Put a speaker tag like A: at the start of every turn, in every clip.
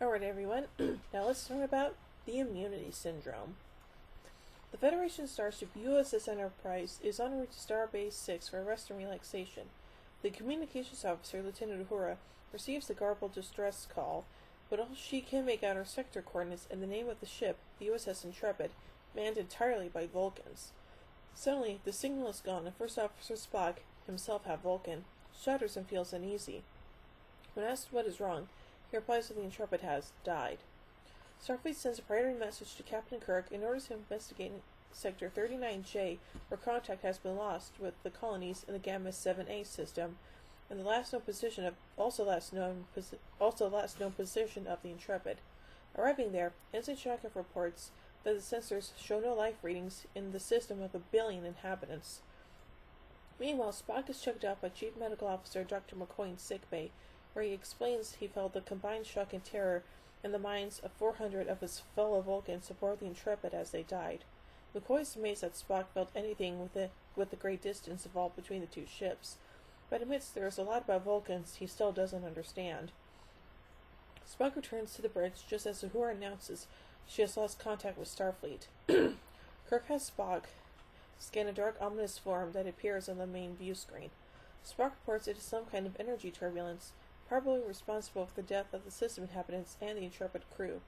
A: Alright everyone, now let's talk about the immunity syndrome. The Federation starship USS Enterprise is en route to Starbase 6 for rest and relaxation. The communications officer, Lieutenant Uhura, receives the garbled distress call, but all she can make out are sector coordinates and the name of the ship, the USS Intrepid, manned entirely by Vulcans. Suddenly, the signal is gone and First Officer Spock, himself half Vulcan, shudders and feels uneasy. When asked what is wrong, he replies that the Intrepid has died. Starfleet sends a priority message to Captain Kirk in order to investigate Sector 39J, where contact has been lost with the colonies in the Gamma 7A system, and the last known position of position of the Intrepid. Arriving there, Ensign Shatner reports that the sensors show no life readings in the system of 1 billion inhabitants. Meanwhile, Spock is checked out by Chief Medical Officer Dr. McCoy in sickbay, where he explains he felt the combined shock and terror in the minds of 400 of his fellow Vulcans aboard the Intrepid as they died. McCoy is amazed that Spock felt anything with the great distance involved between the two ships, but admits there is a lot about Vulcans he still doesn't understand. Spock returns to the bridge just as Uhura announces she has lost contact with Starfleet. Kirk has Spock scan a dark, ominous form that appears on the main view screen. Spock reports it is some kind of energy turbulence, probably responsible for the death of the system inhabitants and the Intrepid crew.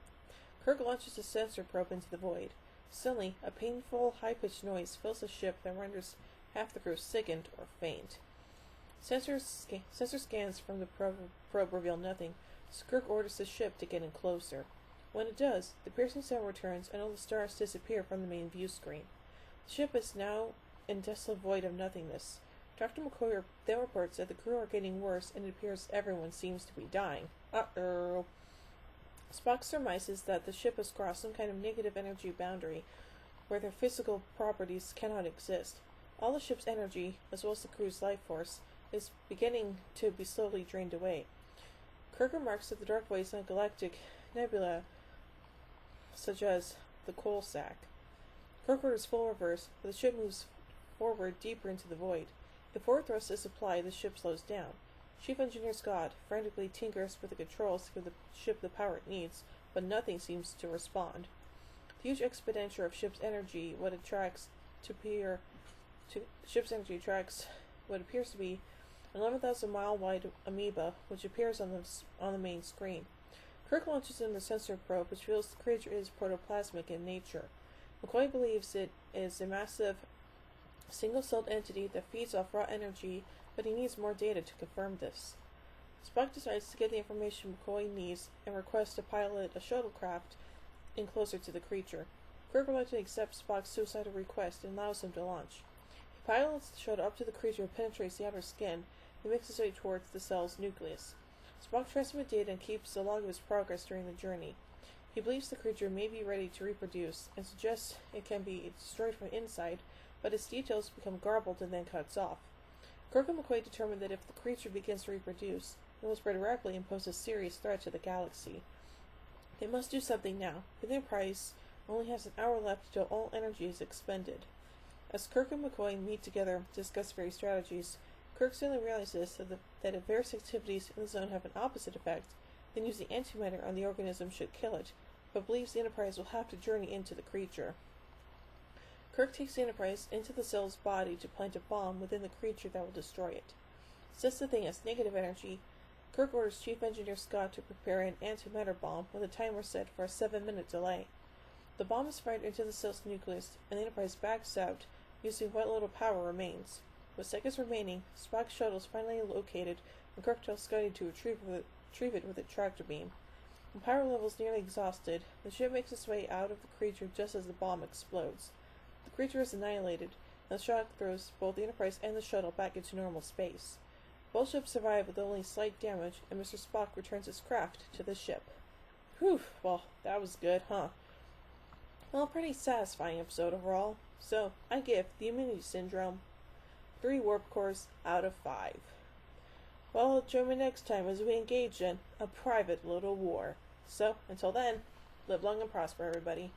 A: Kirk launches a sensor probe into the void. Suddenly, a painful, high-pitched noise fills the ship that renders half the crew sickened or faint. Sensor scans from the probe reveal nothing, so Kirk orders the ship to get in closer. When it does, the piercing sound returns and all the stars disappear from the main view screen. The ship is now in desolate void of nothingness. Dr. McCoy then reports that the crew are getting worse and it appears everyone seems to be dying. Uh-oh. Spock surmises that the ship has crossed some kind of negative energy boundary where their physical properties cannot exist. All the ship's energy, as well as the crew's life force, is beginning to be slowly drained away. Kirk remarks that the dark voids in galactic nebula, such as the coal sack. Kirk orders full reverse, but the ship moves forward deeper into the void. If forward thrust is applied, the ship slows down. Chief Engineer Scott frantically tinkers with the controls to give the ship the power it needs, but nothing seems to respond. The huge expenditure of ship's energy attracts what appears to be an 11,000-mile wide amoeba, which appears on the main screen. Kirk launches in the sensor probe, which reveals the creature is protoplasmic in nature. McCoy believes it is a massive, single-celled entity that feeds off raw energy, but he needs more data to confirm this. Spock decides to get the information McCoy needs and requests to pilot a shuttlecraft in closer to the creature. Kirk reluctantly accepts Spock's suicidal request and allows him to launch. He pilots the shuttle up to the creature and penetrates the outer skin and makes his way towards the cell's nucleus. Spock transmits data and keeps a log of his progress during the journey. He believes the creature may be ready to reproduce and suggests it can be destroyed from inside, but its details become garbled and then cuts off. Kirk and McCoy determine that if the creature begins to reproduce, it will spread rapidly and pose a serious threat to the galaxy. They must do something now, but the Enterprise only has an hour left until all energy is expended. As Kirk and McCoy meet together to discuss various strategies, Kirk suddenly realizes that if various activities in the zone have an opposite effect, then using antimatter on the organism should kill it, but believes the Enterprise will have to journey into the creature. Kirk takes the Enterprise into the cell's body to plant a bomb within the creature that will destroy it. Since the thing has negative energy, Kirk orders Chief Engineer Scott to prepare an antimatter bomb with a timer set for a 7-minute delay. The bomb is fired into the cell's nucleus, and the Enterprise backs out, using what little power remains. With seconds remaining, Spock's shuttle is finally located, and Kirk tells Scotty to retrieve it with a tractor beam. When power level is nearly exhausted, the ship makes its way out of the creature just as the bomb explodes. The creature is annihilated, and the shock throws both the Enterprise and the shuttle back into normal space. Both ships survive with only slight damage, and Mr. Spock returns his craft to the ship. Whew, well, that was good, huh? Well, pretty satisfying episode overall. So, I give the Immunity Syndrome 3 warp cores out of 5. Well, join me next time as we engage in a private little war. So, until then, live long and prosper, everybody.